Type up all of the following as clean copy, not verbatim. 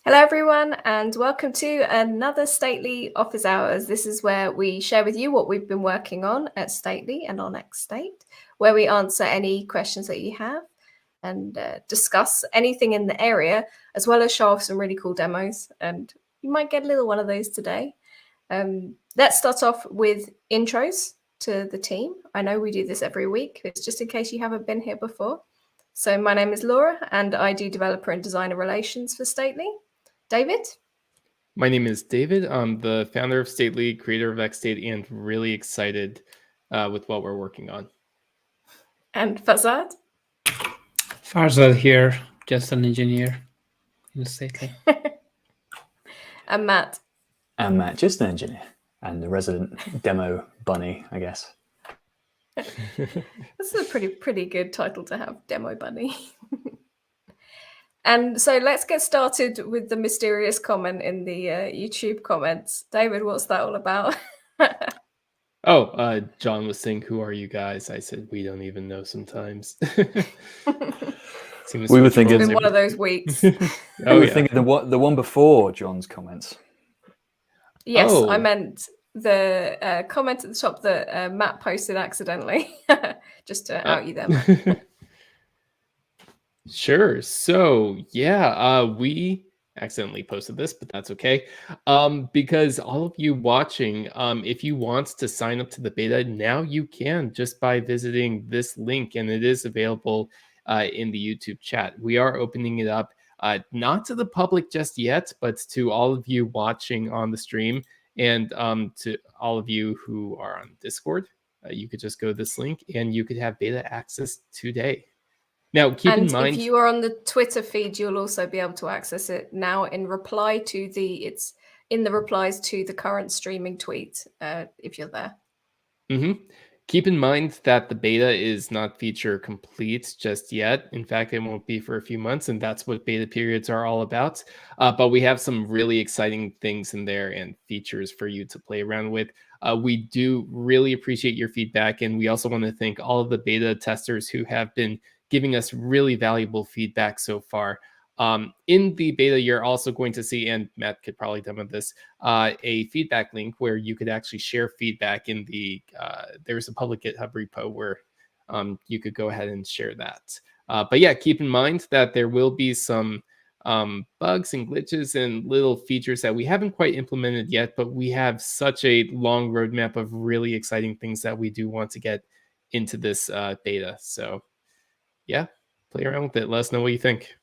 Hello everyone and welcome to another Stately Office Hours. This is where we share with you what we've been working on at Stately and on XState, where we answer any questions that you have and discuss anything in the area, as well as show off some really cool demos. And you might get a little one of those today. Let's start off with intros to the team. I know we do this every week. It's just in case you haven't been here before. So my name is Laura and I do developer and designer relations for Stately. David? My name is David. I'm the founder of Stately, creator of XState, and really excited with what we're working on. And Farzad? Farzad here, just an engineer in Stately. And Matt? I'm Matt, just an engineer and a resident demo bunny, I guess. This is a pretty good title to have, Demo Bunny. And so let's get started with the mysterious comment in the YouTube comments. David, what's that all about? John was saying, "Who are you guys?" I said, "We don't even know sometimes." We were thinking it's been one of those weeks. We were thinking the one before John's comments. Yes, I meant the comment at the top that Matt posted accidentally, just to out you there, Matt. Sure. So we accidentally posted this, but that's okay. Because all of you watching, if you want to sign up to the beta, now you can just by visiting this link, and it is available in the YouTube chat. We are opening it up, not to the public just yet, but to all of you watching on the stream, and to all of you who are on Discord. You could just go to this link, and you could have beta access today. Now, keep in mind, if you are on the Twitter feed, you'll also be able to access it now in reply to it's in the replies to the current streaming tweet, if you're there. Keep in mind that the beta is not feature complete just yet. In fact, it won't be for a few months, and that's what beta periods are all about. But we have some really exciting things in there and features for you to play around with. We do really appreciate your feedback, and we also want to thank all of the beta testers who have been giving us really valuable feedback so far. In the beta, you're also going to see, and Matt could probably demo this, a feedback link where you could actually share feedback in the, there's a public GitHub repo where you could go ahead and share that. But yeah, keep in mind that there will be some bugs and glitches and little features that we haven't quite implemented yet, but we have such a long roadmap of really exciting things that we do want to get into this beta. So yeah, play around with it. Let us know what you think.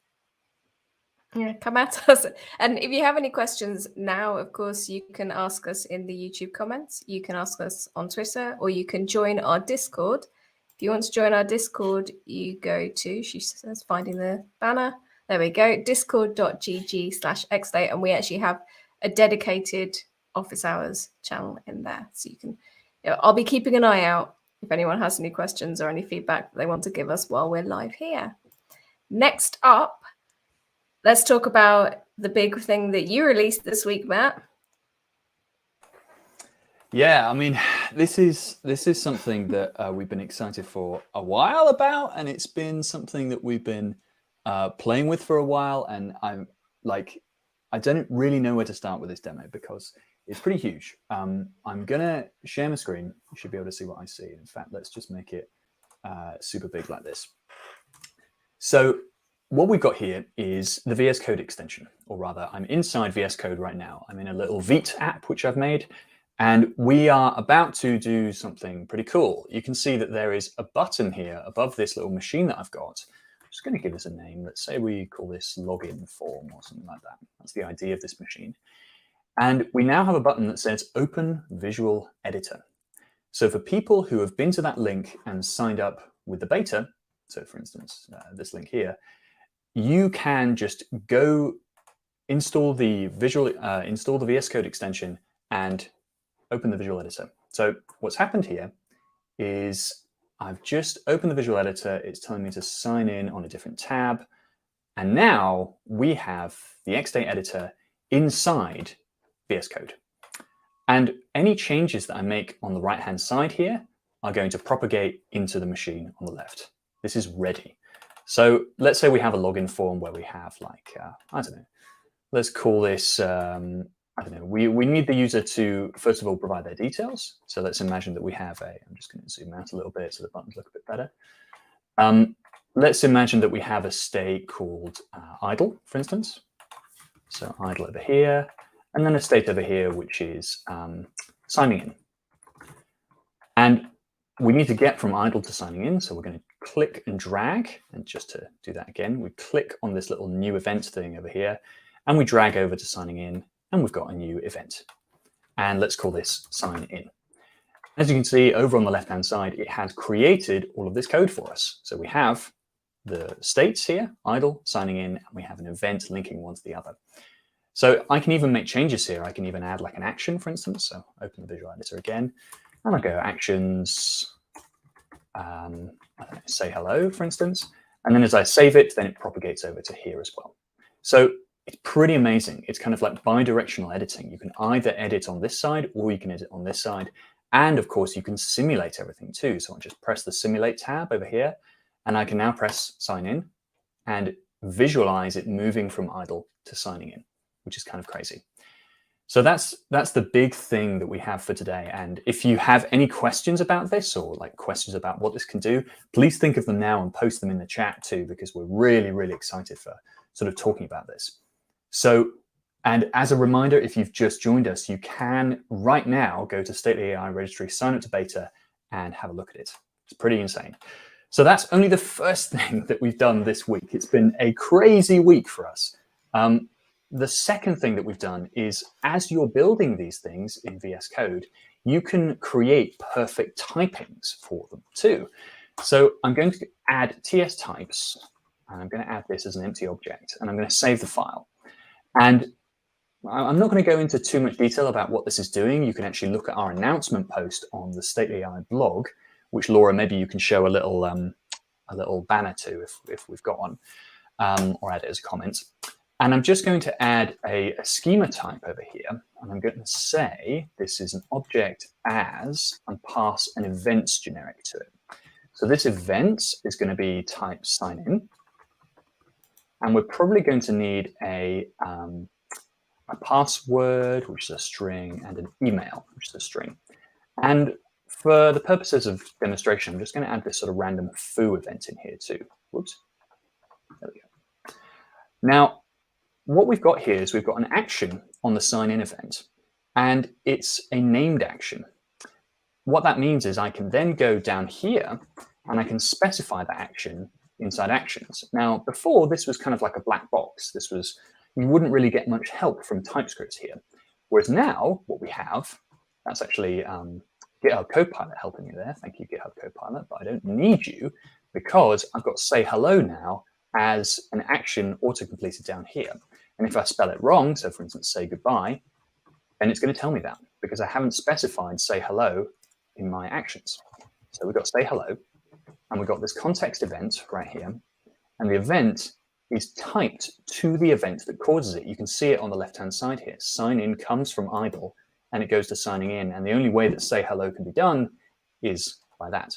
Yeah, come at us. And if you have any questions now, of course, you can ask us in the YouTube comments. You can ask us on Twitter, or you can join our Discord. If you want to join our Discord, you go to, she says, finding the banner. There we go, discord.gg/xstate. And we actually have a dedicated office hours channel in there. So you can, I'll be keeping an eye out if anyone has any questions or any feedback that they want to give us while we're live here. Next up, let's talk about the big thing that you released this week, Matt. Yeah, I mean, this is something that we've been excited for a while about, and it's been something that we've been playing with for a while. And I'm like, I don't really know where to start with this demo because it's pretty huge. I'm gonna share my screen. You should be able to see what I see. In fact, let's just make it super big like this. So what we've got here is the VS Code extension, or rather, I'm inside VS Code right now. I'm in a little Vite app, which I've made, and we are about to do something pretty cool. You can see that there is a button here above this little machine that I've got. I'm just going to give this a name. Let's say we call this login form or something like that. That's the idea of this machine. And we now have a button that says Open Visual Editor. So for people who have been to that link and signed up with the beta, so for instance, this link here, you can just go install the VS Code extension and open the Visual Editor. So what's happened here is I've just opened the Visual Editor. It's telling me to sign in on a different tab. And now we have the XState editor inside VS Code. And any changes that I make on the right-hand side here are going to propagate into the machine on the left. This is ready. So let's say we have a login form where we have like, I don't know, let's call this, I don't know, we need the user to, first of all, provide their details. So let's imagine that we have I'm just going to zoom out a little bit so the buttons look a bit better. Let's imagine that we have a state called idle, for instance. So idle over here, and then a state over here, which is signing in. And we need to get from idle to signing in. So we're going to click and drag. And just to do that again, we click on this little new event thing over here, and we drag over to signing in, and we've got a new event. And let's call this sign in. As you can see over on the left-hand side, it has created all of this code for us. So we have the states here, idle, signing in, and we have an event linking one to the other. So I can even make changes here. I can even add like an action, for instance. So open the visual editor again, and I'll go actions, I don't know, say hello, for instance. And then as I save it, then it propagates over to here as well. So it's pretty amazing. It's kind of like bi-directional editing. You can either edit on this side or you can edit on this side. And of course, you can simulate everything too. So I'll just press the Simulate tab over here, and I can now press Sign In and visualize it moving from idle to signing in, which is kind of crazy. So that's the big thing that we have for today. And if you have any questions about this or like questions about what this can do, please think of them now and post them in the chat too, because we're really, really excited for sort of talking about this. So, and as a reminder, if you've just joined us, you can right now go to Stately AI Registry, sign up to beta, and have a look at it. It's pretty insane. So that's only the first thing that we've done this week. It's been a crazy week for us. The second thing that we've done is, as you're building these things in VS Code, you can create perfect typings for them too. So I'm going to add TS types, and I'm going to add this as an empty object, and I'm going to save the file. And I'm not going to go into too much detail about what this is doing. You can actually look at our announcement post on the Stately AI blog, which Laura, maybe you can show a little banner to if we've got one, or add it as a comment. And I'm just going to add a schema type over here, and I'm going to say this is an object as, and pass an events generic to it. So this event is going to be type sign in, and we're probably going to need a password, which is a string, and an email, which is a string. And for the purposes of demonstration, I'm just going to add this sort of random foo event in here too. Whoops. There we go. Now, what we've got here is we've got an action on the sign in event, and it's a named action. What that means is I can then go down here and I can specify that action inside actions. Now, before this was kind of like a black box. You wouldn't really get much help from TypeScript here. Whereas now what we have, that's actually GitHub Copilot helping me there. Thank you, GitHub Copilot, but I don't need you because I've got say hello now as an action auto-completed down here. And if I spell it wrong, so for instance, say goodbye, then it's going to tell me that because I haven't specified say hello in my actions. So we've got say hello, and we've got this context event right here, and the event is typed to the event that causes it. You can see it on the left-hand side here. Sign in comes from idle, and it goes to signing in. And the only way that say hello can be done is by that.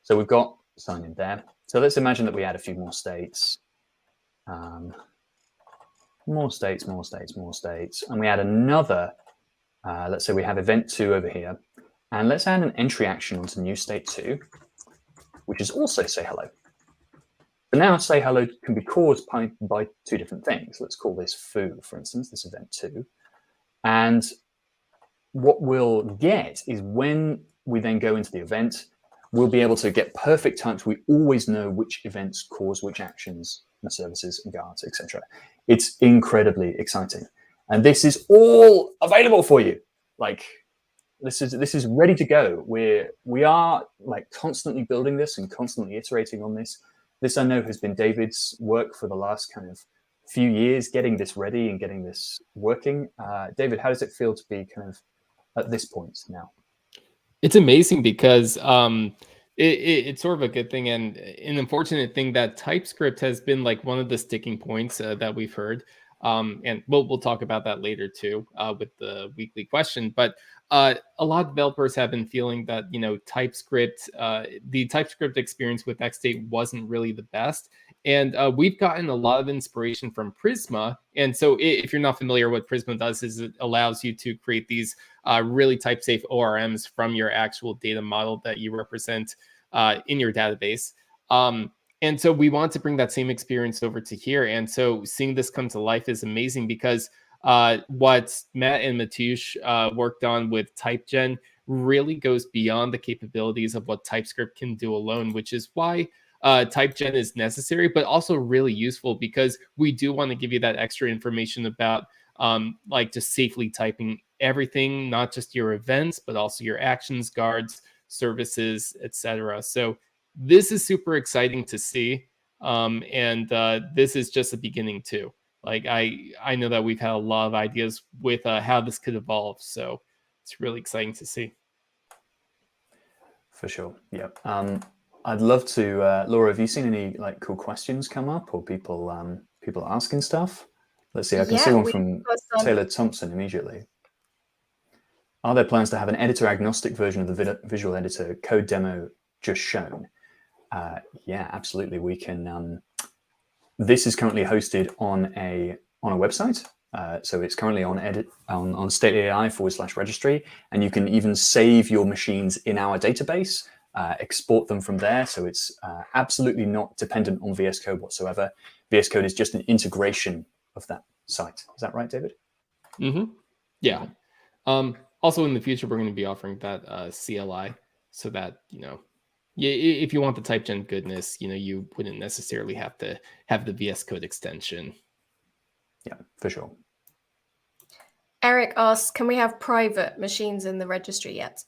So we've got sign in there. So let's imagine that we add a few more states. More states. And we add another, let's say we have event 2 over here. And let's add an entry action onto new state 2, which is also say hello. So now say hello can be caused by two different things. Let's call this foo, for instance, this event 2. And what we'll get is when we then go into the event, we'll be able to get perfect types. We always know which events cause which actions and services and guards, etc. It's incredibly exciting. And this is all available for you. Like this is ready to go. We are like constantly building this and constantly iterating on this. This I know has been David's work for the last kind of few years, getting this ready and getting this working. David, how does it feel to be kind of at this point now? It's amazing because it's sort of a good thing and an unfortunate thing that TypeScript has been like one of the sticking points that we've heard. And we'll talk about that later too with the weekly question. But a lot of developers have been feeling that, TypeScript, the TypeScript experience with XState wasn't really the best. And we've gotten a lot of inspiration from Prisma. And so if you're not familiar, what Prisma does is it allows you to create these really type-safe ORMs from your actual data model that you represent in your database. And so we want to bring that same experience over to here. And so seeing this come to life is amazing because what Matt and Mateusz worked on with typegen really goes beyond the capabilities of what TypeScript can do alone, which is why typegen is necessary, but also really useful because we do want to give you that extra information about like just safely typing everything, not just your events, but also your actions, guards, services, etc. So this is super exciting to see. And this is just the beginning too. Like I know that we've had a lot of ideas with how this could evolve. So it's really exciting to see. For sure. Yeah. I'd love to, Laura, have you seen any like cool questions come up or people asking stuff? Let's see. I can see one from Taylor Thompson immediately. Are there plans to have an editor agnostic version of the visual editor code demo just shown? Yeah, absolutely. We can. This is currently hosted on a website. So it's currently on statei/registry, and you can even save your machines in our database, export them from there. So it's absolutely not dependent on VS Code whatsoever. VS Code is just an integration of that site. Is that right, David? Mm-hmm. Yeah. Also, in the future, we're going to be offering that CLI so that, if you want the typegen goodness, you wouldn't necessarily have to have the VS Code extension. Yeah, for sure. Eric asks, can we have private machines in the registry yet?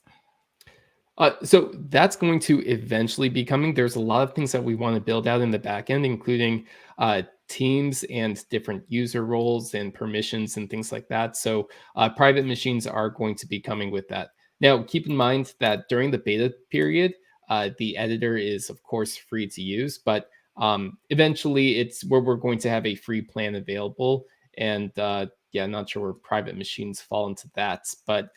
So that's going to eventually be coming. There's a lot of things that we want to build out in the backend, including teams and different user roles and permissions and things like that. So private machines are going to be coming with that. Now, keep in mind that during the beta period, the editor is, of course, free to use, but eventually it's where we're going to have a free plan available. And yeah, not sure where private machines fall into that, but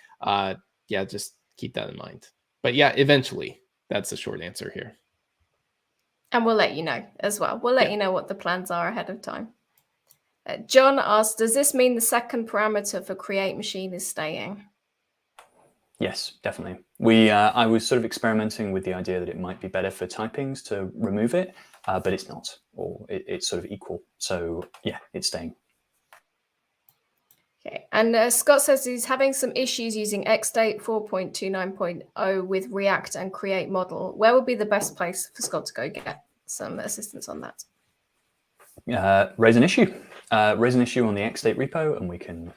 yeah, just keep that in mind. But yeah, eventually, that's the short answer here. And we'll let you know as well. We'll let you know what the plans are ahead of time. John asked, does this mean the second parameter for createMachine is staying? Yes, definitely. I was sort of experimenting with the idea that it might be better for typings to remove it, but it's not, or it's sort of equal. So yeah, it's staying. Okay, and Scott says he's having some issues using XState 4.29.0 with React and create model. Where would be the best place for Scott to go get some assistance on that? Raise an issue. Raise an issue on the XState repo, and we can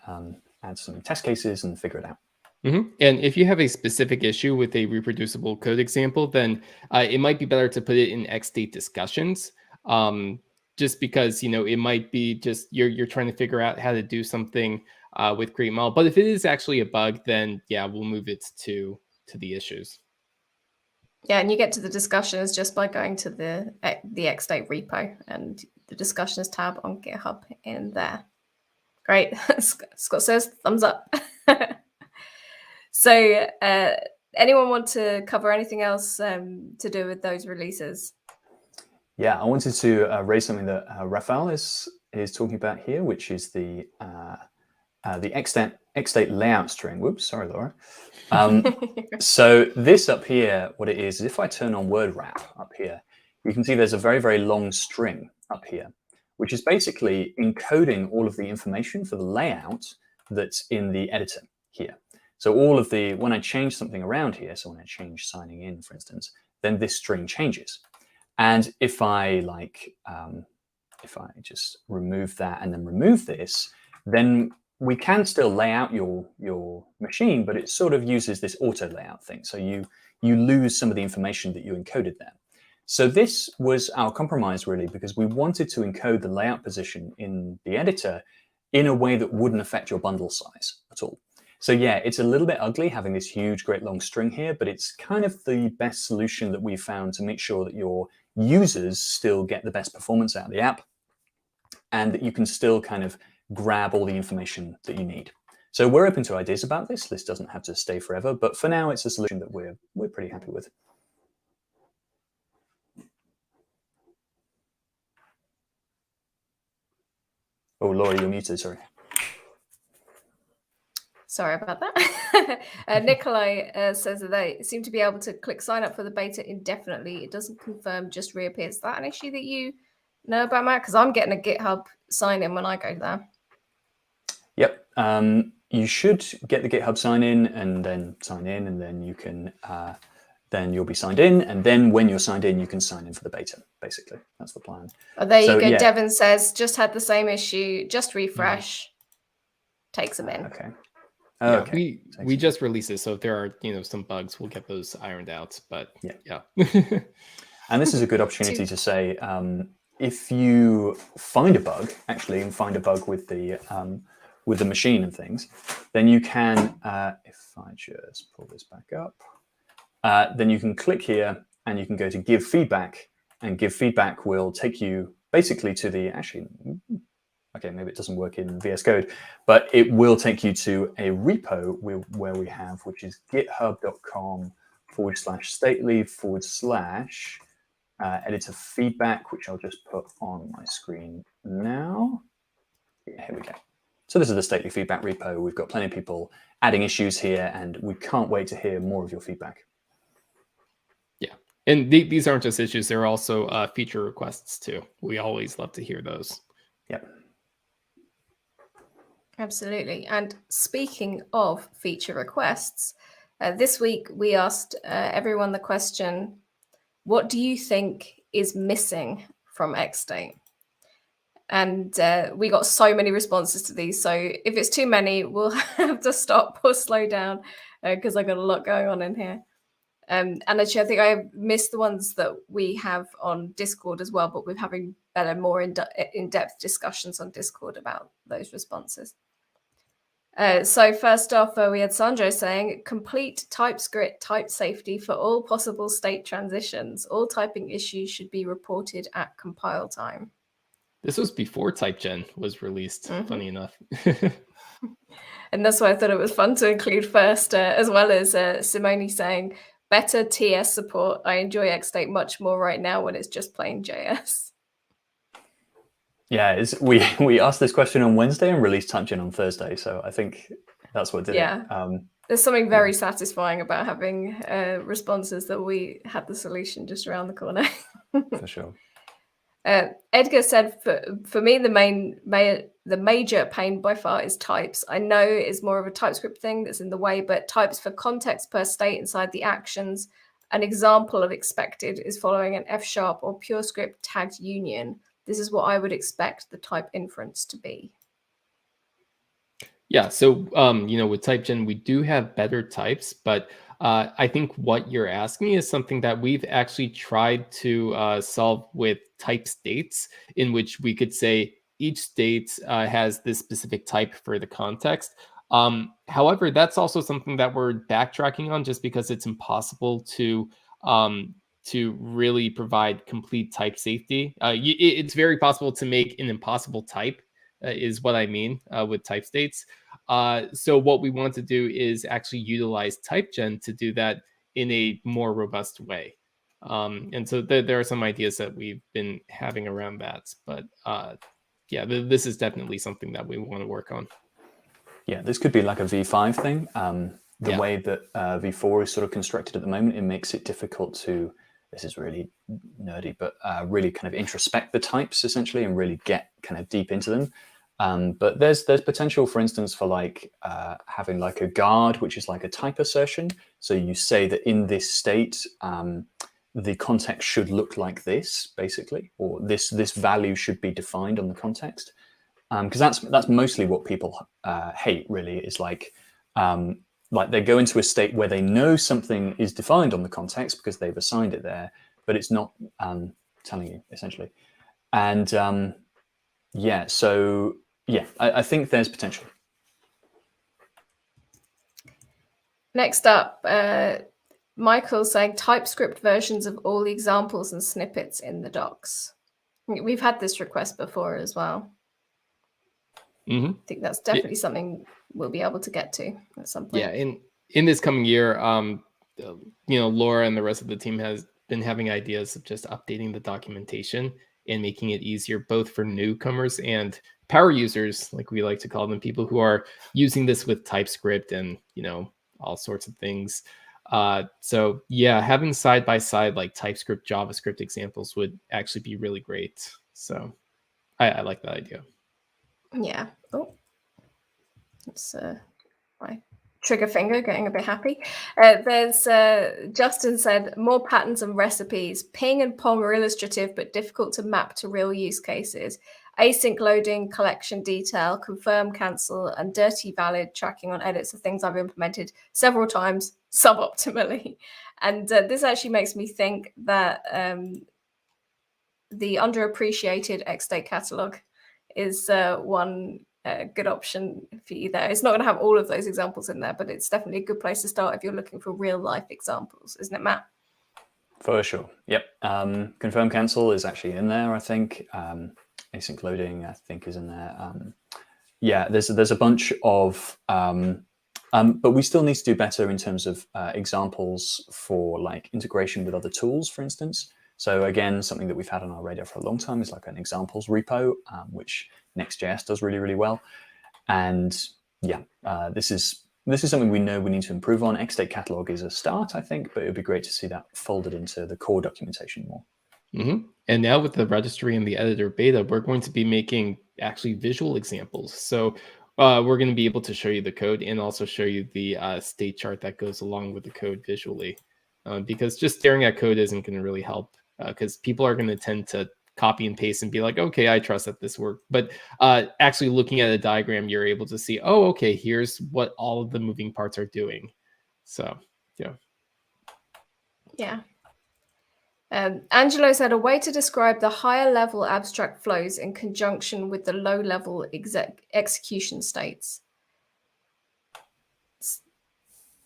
add some test cases and figure it out. Mm-hmm. And if you have a specific issue with a reproducible code example, then it might be better to put it in XState discussions. Just because, it might be just you're trying to figure out how to do something with create model. But if it is actually a bug, then yeah, we'll move it to the issues. Yeah, and you get to the discussions just by going to the XState repo and the discussions tab on GitHub in there. Great. Scott says thumbs up. So anyone want to cover anything else to do with those releases? Yeah, I wanted to raise something that Rafael is talking about here, which is the XState layout string. Whoops, sorry, Laura. So this up here, what it is if I turn on word wrap up here, you can see there's a very, very long string up here, which is basically encoding all of the information for the layout that's in the editor here. So all of the, when I change something around here, so when I change signing in, for instance, then this string changes. And if I just remove that and then remove this, then we can still lay out your machine, but it sort of uses this auto layout thing. So you lose some of the information that you encoded there. So this was our compromise really, because we wanted to encode the layout position in the editor in a way that wouldn't affect your bundle size at all. So yeah, it's a little bit ugly having this huge, great long string here, but it's kind of the best solution that we've found to make sure that your users still get the best performance out of the app, and that you can still kind of grab all the information that you need. So we're open to ideas about this. This doesn't have to stay forever, but for now, it's a solution that we're pretty happy with. Oh, Laura, you're muted, sorry. Sorry about that. Nikolai says that they seem to be able to click sign up for the beta indefinitely. It doesn't confirm, just reappears. Is that an issue that you know about, Matt? Because I'm getting a GitHub sign in when I go there. Yep. You should get the GitHub sign in, and then you can then you'll be signed in, and then when you're signed in, you can sign in for the beta. Basically, that's the plan. Oh, there you go. Yeah. Devin says just had the same issue. Just refresh. Takes them in. Okay. Yeah, Okay. we just released it, so if there are some bugs, we'll get those ironed out. But yeah. And this is a good opportunity to say, if you find a bug, actually, and find a bug with the machine and things, then you can, if I just pull this back up, then you can click here and you can go to give feedback, and give feedback will take you basically to the, okay, maybe it doesn't work in VS Code, but it will take you to a repo where we have, which is github.com/stately/ editor feedback, which I'll just put on my screen now. Yeah, here we go. So this is the Stately feedback repo. We've got plenty of people adding issues here, and we can't wait to hear more of your feedback. Yeah, and these aren't just issues; they're also feature requests too. We always love to hear those. Yep. Absolutely. And speaking of feature requests, this week we asked everyone the question, what do you think is missing from XState? And we got so many responses to these. So if it's too many, we'll have to stop or slow down because I got a lot going on in here. And actually, I think I missed the ones that we have on Discord as well, but we're having better, more in-depth discussions on Discord about those responses. So first off, we had Sandro saying, complete TypeScript type safety for all possible state transitions. All typing issues should be reported at compile time. This was before TypeGen was released, funny enough. And that's why I thought it was fun to include first, as well as Simone saying, better TS support. I enjoy XState much more right now when it's just plain JS. Yeah, we asked this question on Wednesday and released TypeGen on Thursday, so I think that's what did it. There's something very satisfying about having responses that we had the solution just around the corner. For sure. Edgar said, for me, the major pain by far is types. I know it's more of a TypeScript thing that's in the way, but types for context per state inside the actions. An example of expected is following an F# or pure script tagged union. This is what I would expect the type inference to be. Yeah, so with TypeGen, we do have better types, but I think what you're asking is something that we've actually tried to solve with type states, in which we could say each state has this specific type for the context. However, that's also something that we're backtracking on, just because it's impossible to really provide complete type safety. It's very possible to make an impossible type, is what I mean with type states. So what we want to do is actually utilize TypeGen to do that in a more robust way. And so there are some ideas that we've been having around that. But yeah, this is definitely something that we want to work on. Yeah, this could be like a V5 thing. The way that V4 is sort of constructed at the moment, it makes it difficult to, this is really nerdy, but really kind of introspect the types essentially and really get kind of deep into them. But there's potential, for instance, for like having like a guard, which is like a type assertion. So you say that in this state, the context should look like this, basically, or this value should be defined on the context. Because that's mostly what people hate, really, is like they go into a state where they know something is defined on the context because they've assigned it there, but it's not telling you, essentially. And yeah, so yeah, I think there's potential. Next up, Michael's saying TypeScript versions of all the examples and snippets in the docs. We've had this request before as well. Mm-hmm. I think that's definitely something we'll be able to get to at some point. Yeah, in this coming year, Laura and the rest of the team has been having ideas of just updating the documentation and making it easier both for newcomers and power users, like we like to call them, people who are using this with TypeScript and all sorts of things. So yeah, having side by side like TypeScript, JavaScript examples would actually be really great. So I like that idea. Yeah. Oh, it's my trigger finger getting a bit happy. There's Justin said more patterns and recipes. Ping and pong are illustrative but difficult to map to real use cases. Async loading, collection detail, confirm, cancel, and dirty valid tracking on edits are things I've implemented several times suboptimally. And this actually makes me think that the underappreciated XState catalog is one good option for you there. It's not going to have all of those examples in there, but it's definitely a good place to start if you're looking for real life examples, isn't it, Matt? For sure. Yep. Confirm cancel is actually in there, I think. Async loading, I think, is in there. Yeah, there's a bunch of, but we still need to do better in terms of examples for like integration with other tools, for instance. So again, something that we've had on our radar for a long time is like an examples repo, which Next.js does really, really well. And yeah, this is something we know we need to improve on. XState catalog is a start, I think, but it would be great to see that folded into the core documentation more. Mm-hmm. And now with the registry and the editor beta, we're going to be making actually visual examples. So we're going to be able to show you the code and also show you the state chart that goes along with the code visually. Because just staring at code isn't going to really help, because people are going to tend to copy and paste and be like, okay, I trust that this worked. But actually looking at a diagram, you're able to see, oh, okay, here's what all of the moving parts are doing. So, yeah. Yeah. Angelo said a way to describe the higher level abstract flows in conjunction with the low level execution states.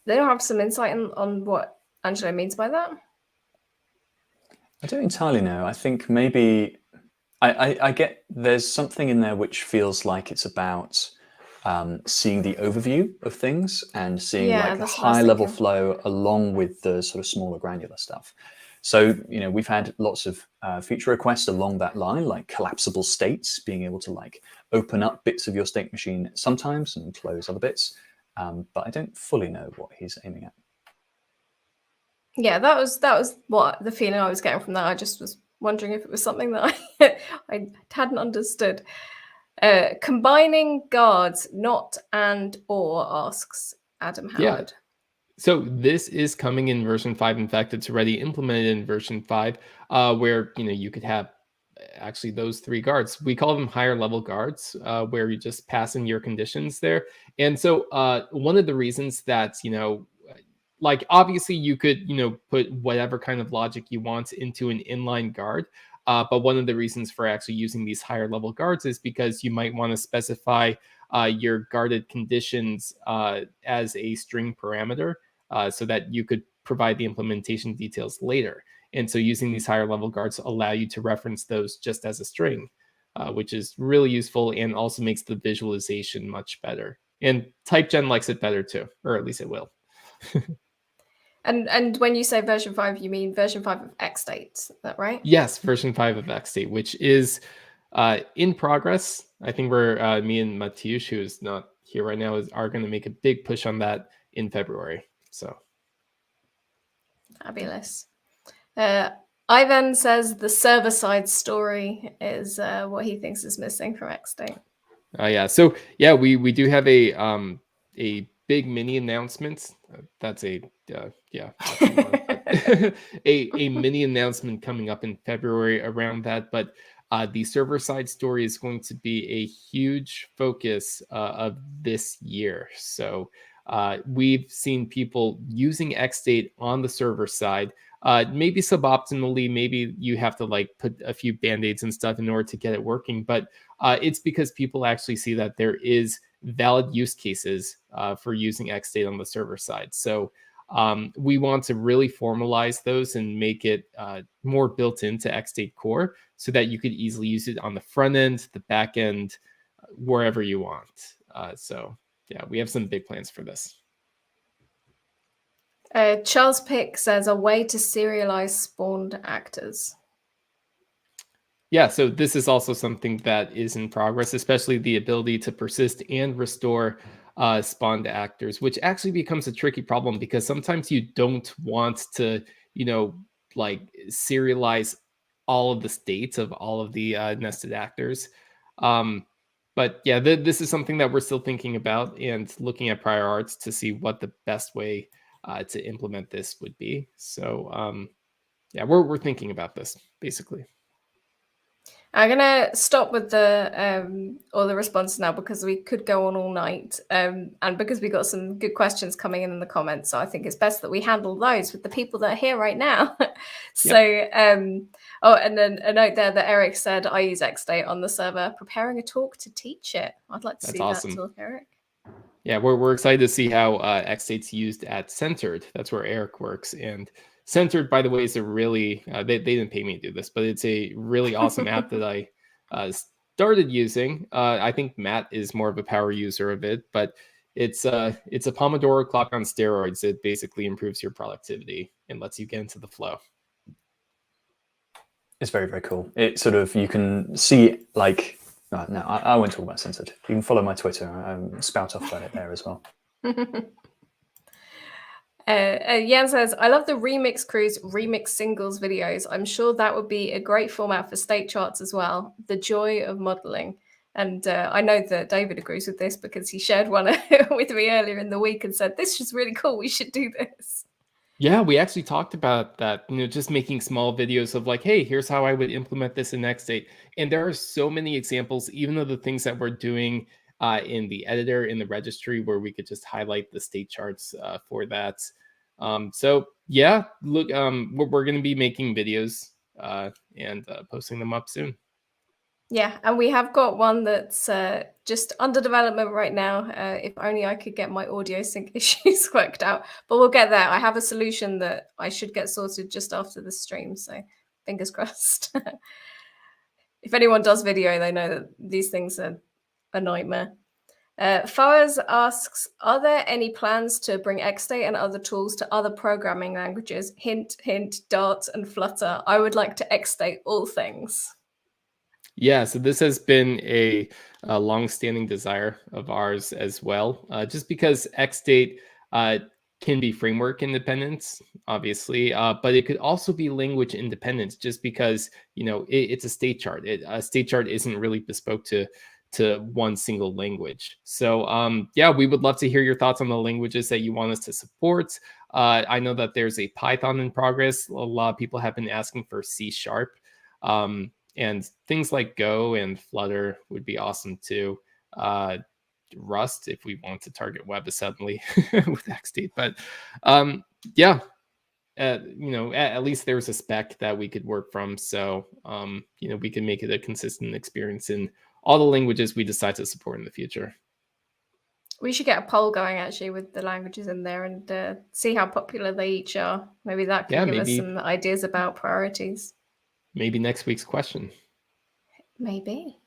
They don't have some insight on what Angelo means by that? I don't entirely know. I think maybe I get there's something in there which feels like it's about seeing the overview of things and seeing like a high level flow along with the sort of smaller granular stuff. So, we've had lots of feature requests along that line, like collapsible states, being able to like open up bits of your state machine sometimes and close other bits. But I don't fully know what he's aiming at. Yeah, that was what the feeling I was getting from that. I just was wondering if it was something that I hadn't understood. Combining guards, not and or, asks Adam Howard. Yeah. So this is coming in version 5. In fact, it's already implemented in version 5, where you could have actually those 3 guards. We call them higher level guards, where you just pass in your conditions there. And so one of the reasons that like obviously you could put whatever kind of logic you want into an inline guard. But one of the reasons for actually using these higher level guards is because you might want to specify your guarded conditions as a string parameter, so that you could provide the implementation details later. And so using these higher level guards allow you to reference those just as a string, which is really useful and also makes the visualization much better. And TypeGen likes it better too, or at least it will. And when you say version 5, you mean version 5 of XState, is that right? Yes, version 5 of XState, which is in progress. I think we're me and Mateusz, who is not here right now, are going to make a big push on that in February. So fabulous. Ivan says the server-side story is what he thinks is missing from XState. Yeah. So yeah, we do have a big mini announcement. That's a mini announcement coming up in February around that. But the server-side story is going to be a huge focus of this year. So we've seen people using XState on the server side, maybe suboptimally. Maybe you have to like put a few band-aids and stuff in order to get it working. But it's because people actually see that there is valid use cases for using XState on the server side. So we want to really formalize those and make it more built into XState core so that you could easily use it on the front end, the back end, wherever you want. So yeah, we have some big plans for this. Charles Pick says a way to serialize spawned actors. Yeah, so this is also something that is in progress, especially the ability to persist and restore spawned actors, which actually becomes a tricky problem because sometimes you don't want to, like serialize all of the states of all of the nested actors. But yeah, this is something that we're still thinking about and looking at prior arts to see what the best way to implement this would be. So yeah, we're thinking about this basically. I'm gonna stop with the all the responses now because we could go on all night, and because we got some good questions coming in the comments. So I think it's best that we handle those with the people that are here right now. So, oh, and then a note there that Eric said I use XState on the server, preparing a talk to teach it. I'd like to see awesome. that talk, Eric. Yeah, we're excited to see how XState's used at Centered. That's where Eric works. And Centered, by the way, is a really, they didn't pay me to do this, but it's a really awesome app that I started using. I think Matt is more of a power user of it, but it's a Pomodoro clock on steroids. It basically improves your productivity and lets you get into the flow. It's very, very cool. It sort of, you can see like, no, I won't talk about Censored. You can follow my Twitter. I spout off about it there as well. Jan says, I love the Remix Crew's Remix Singles videos. I'm sure that would be a great format for state charts as well. The joy of modeling. And I know that David agrees with this because he shared one with me earlier in the week and said, this is really cool. We should do this. Yeah, we actually talked about that, just making small videos of like, hey, here's how I would implement this in XState. And there are so many examples, even of the things that we're doing in the editor, in the registry, where we could just highlight the state charts for that. So yeah, look, we're going to be making videos and posting them up soon. Yeah, and we have got one that's just under development right now. If only I could get my audio sync issues worked out, but we'll get there. I have a solution that I should get sorted just after the stream, so fingers crossed. If anyone does video, they know that these things are a nightmare. Fawaz asks, are there any plans to bring XState and other tools to other programming languages? Hint, hint, Dart and Flutter. I would like to XState all things. Yeah, so this has been a long-standing desire of ours as well, just because XState can be framework independent, obviously, but it could also be language independent, just because it's a state chart. A state chart isn't really bespoke to one single language. So yeah, we would love to hear your thoughts on the languages that you want us to support. I know that there's a Python in progress. A lot of people have been asking for C#. And things like Go and Flutter would be awesome too. Rust, if we want to target WebAssembly with XState. But yeah, at least there's a spec that we could work from. So, we can make it a consistent experience in all the languages we decide to support in the future. We should get a poll going actually with the languages in there and see how popular they each are. Maybe that could give us some ideas about priorities. Maybe next week's question. Maybe.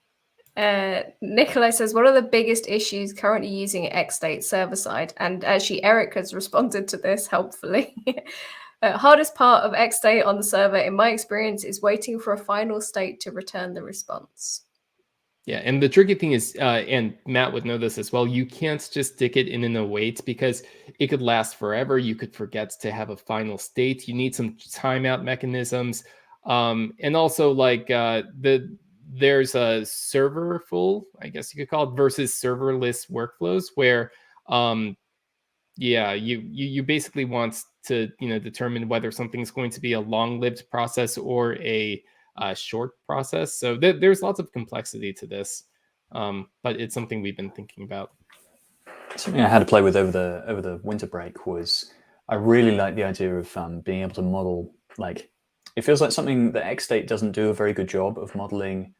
Nikolai says, what are the biggest issues currently using XState server side? And actually, Eric has responded to this helpfully. Hardest part of XState on the server, in my experience, is waiting for a final state to return the response. Yeah, and the tricky thing is, and Matt would know this as well, you can't just stick it in an await because it could last forever. You could forget to have a final state. You need some timeout mechanisms. And also like there's a serverful, I guess you could call it, versus serverless workflows where you basically want to determine whether something's going to be a long-lived process or a short process. So there's lots of complexity to this, but it's something we've been thinking about. Something I had to play with over the winter break was I really like the idea of being able to model, like, it feels like something that XState doesn't do a very good job of modeling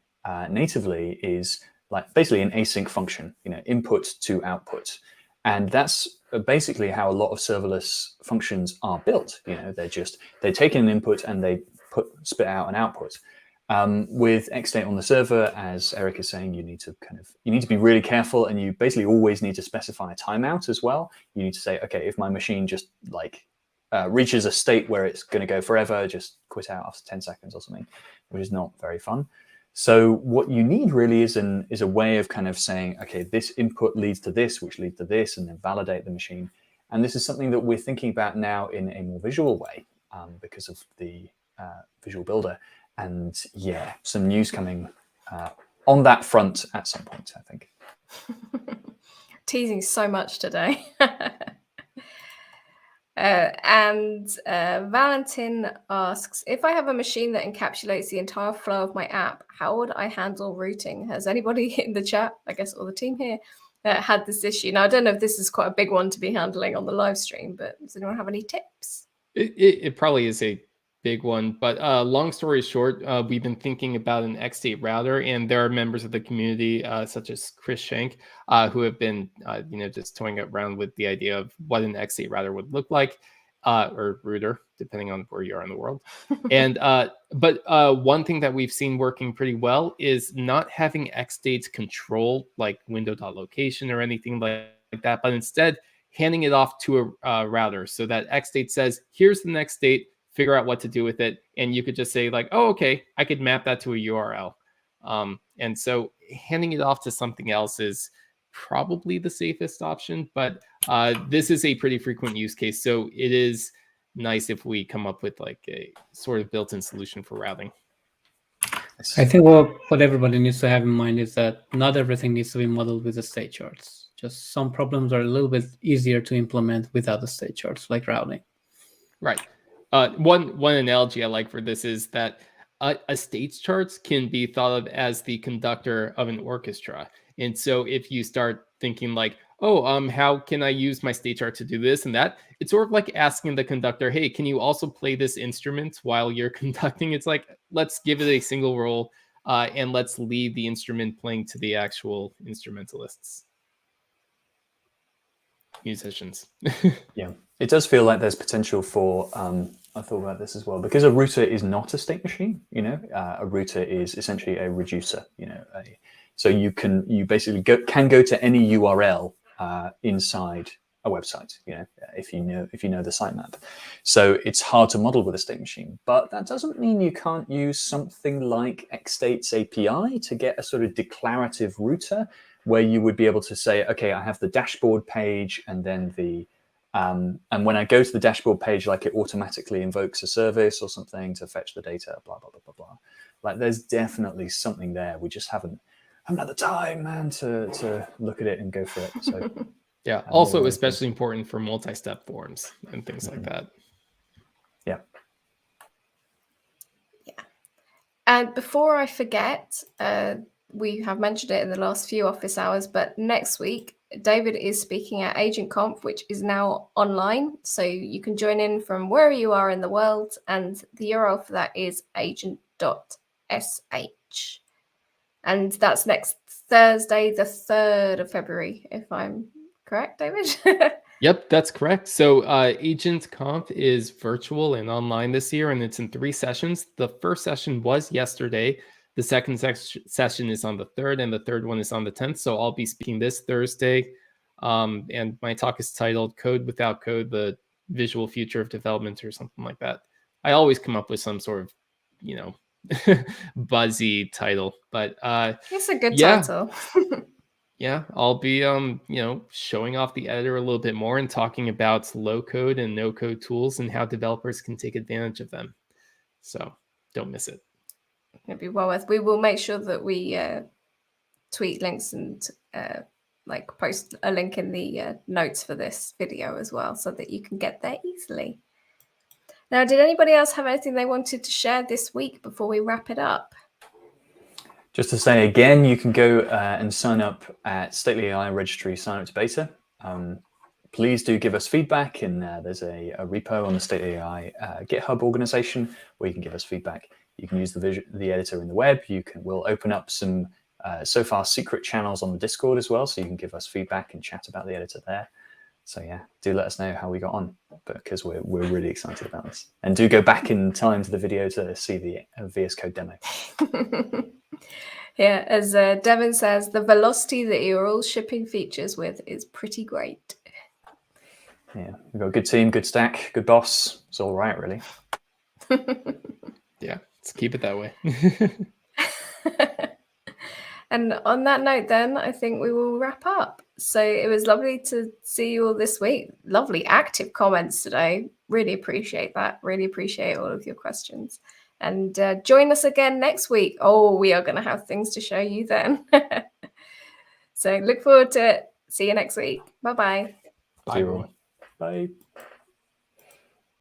natively is like basically an async function, input to output. And that's basically how a lot of serverless functions are built. They take in an input and they spit out an output. With XState on the server, as Eric is saying, you need to be really careful, and you basically always need to specify a timeout as well. You need to say, okay, if my machine just like reaches a state where it's going to go forever, just quit out after 10 seconds or something, which is not very fun. So what you need really is a way of kind of saying, okay, this input leads to this, which leads to this, and then validate the machine. And this is something that we're thinking about now in a more visual way because of the Visual Builder. And yeah, some news coming on that front at some point, I think. Teasing so much today. And Valentin asks, if I have a machine that encapsulates the entire flow of my app, how would I handle routing? Has anybody in the chat, I guess, or the team here, had this issue? Now, I don't know if this is quite a big one to be handling on the live stream, but does anyone have any tips? It probably is a big one, but long story short, we've been thinking about an XState router, and there are members of the community, such as Chris Schenk, who have been, just toying around with the idea of what an XState router would look like, or router, depending on where you are in the world. And but one thing that we've seen working pretty well is not having XState control like window.location or anything like that, but instead handing it off to a router so that XState says, here's the next state, figure out what to do with it. And you could just say like, oh, okay, I could map that to a URL. And so handing it off to something else is probably the safest option, but this is a pretty frequent use case. So it is nice if we come up with like a sort of built-in solution for routing. I think what everybody needs to have in mind is that not everything needs to be modeled with the state charts. Just some problems are a little bit easier to implement without the state charts, like routing. Right. One analogy I like for this is that a states charts can be thought of as the conductor of an orchestra. And so if you start thinking like, oh, how can I use my state chart to do this and that? It's sort of like asking the conductor, hey, can you also play this instrument while you're conducting? It's like, let's give it a single roll and let's leave the instrument playing to the actual instrumentalists. Musicians. Yeah, it does feel like there's potential for, I thought about this as well, because a router is not a state machine, a router is essentially a reducer, so you basically can go to any URL inside a website, if you know the sitemap. So it's hard to model with a state machine, but that doesn't mean you can't use something like XState's API to get a sort of declarative router where you would be able to say, okay, I have the dashboard page, and then and when I go to the dashboard page, like it automatically invokes a service or something to fetch the data, blah, blah, blah, blah, blah. Like there's definitely something there. We just haven't had the time, man, to look at it and go for it. So yeah, also especially important for multi-step forms and things like that. Yeah. Yeah. And before I forget, we have mentioned it in the last few office hours, but next week, David is speaking at Agent Conf, which is now online. So you can join in from wherever you are in the world. And the URL for that is agent.sh. And that's next Thursday, the 3rd of February, if I'm correct, David? Yep, that's correct. So Agent Conf is virtual and online this year, and it's in 3 sessions. The first session was yesterday. The second session is on the 3rd, and the third one is on the 10th. So I'll be speaking this Thursday. And my talk is titled Code Without Code, the Visual Future of Development, or something like that. I always come up with some sort of, buzzy title, but it's a good title. Yeah, I'll be showing off the editor a little bit more and talking about low code and no code tools and how developers can take advantage of them. So don't miss it. It'd be well worth. We will make sure that we tweet links and post a link in the notes for this video as well, so that you can get there easily. Now, did anybody else have anything they wanted to share this week before we wrap it up? Just to say again, you can go and sign up at Stately AI Registry, sign up to beta. Please do give us feedback, and there's a repo on the Stately AI GitHub organization where you can give us feedback. You can use the editor in the web. We'll open up some so far secret channels on the Discord as well, so you can give us feedback and chat about the editor there. So yeah, do let us know how we got on, because we're really excited about this. And do go back in time to the video to see the VS Code demo. Yeah, as Devin says, the velocity that you're all shipping features with is pretty great. Yeah, we've got a good team, good stack, good boss. It's all right, really. Yeah, let's keep it that way. And on that note, then, I think we will wrap up. So it was lovely to see you all this week. Lovely active comments today. Really appreciate that. Really appreciate all of your questions. And join us again next week. Oh, we are going to have things to show you then. So look forward to it. See you next week. Bye-bye. Bye, everyone. Bye.